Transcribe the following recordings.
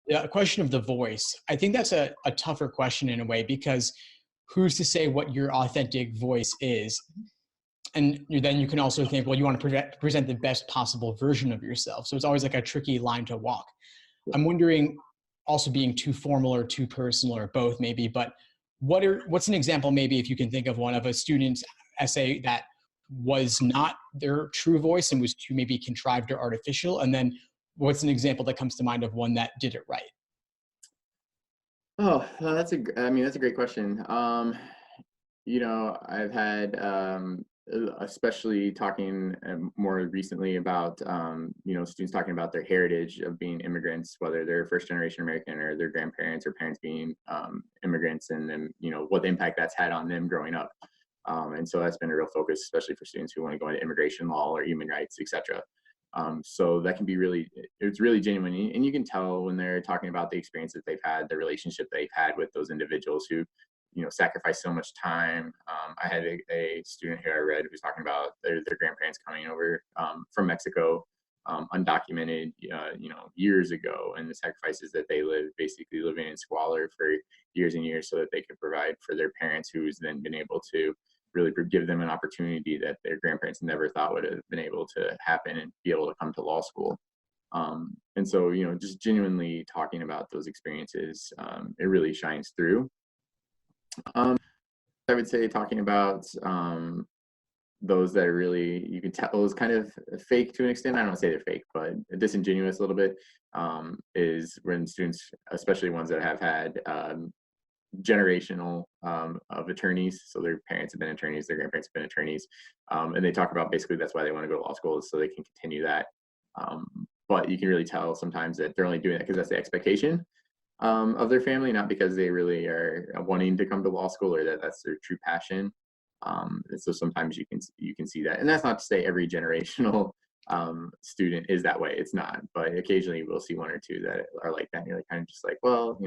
Yeah, a question of the voice. I think that's a tougher question in a way because who's to say what your authentic voice is? And then you can also think, well, you want to present the best possible version of yourself. So it's always like a tricky line to walk. I'm wondering, also being too formal or too personal or both maybe, but what's an example maybe if you can think of one of a student's essay that was not their true voice and was too maybe contrived or artificial? And then what's an example that comes to mind of one that did it right? Oh, I mean, that's a great question. I've had, especially talking more recently about, students talking about their heritage of being immigrants, whether they're first generation American or their grandparents or parents being immigrants, and then, what the impact that's had on them growing up. And so that's been a real focus, especially for students who want to go into immigration law or human rights, etc. So that can be it's really genuine. And you can tell when they're talking about the experience that they've had, the relationship they've had with those individuals who, sacrifice so much time. I had a student here I read who was talking about their grandparents coming over from Mexico, undocumented, years ago, and the sacrifices that they lived, basically living in squalor for years and years so that they could provide for their parents, who's then been able to really give them an opportunity that their grandparents never thought would have been able to happen and be able to come to law school. And so, just genuinely talking about those experiences, it really shines through. I would say talking about those that are really, you can tell is kind of fake to an extent. I don't say they're fake, but disingenuous a little bit, is when students, especially ones that have had generational of attorneys, so their parents have been attorneys, their grandparents have been attorneys, and they talk about basically that's why they want to go to law school, is so they can continue that. But you can really tell sometimes that they're only doing that because that's the expectation of their family, not because they really are wanting to come to law school or that's their true passion. And so sometimes you can see that, and that's not to say every generational student is that way. It's not, but occasionally we'll see one or two that are like that. And you're like, kind of just like, well,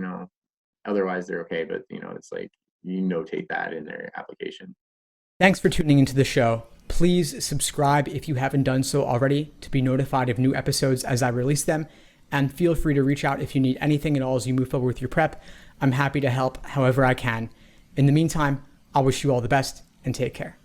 otherwise they're okay, but it's like you notate that in their application. Thanks for tuning into the show. Please subscribe if you haven't done so already to be notified of new episodes as I release them. And feel free to reach out if you need anything at all as you move forward with your prep. I'm happy to help however I can. In the meantime, I wish you all the best and take care.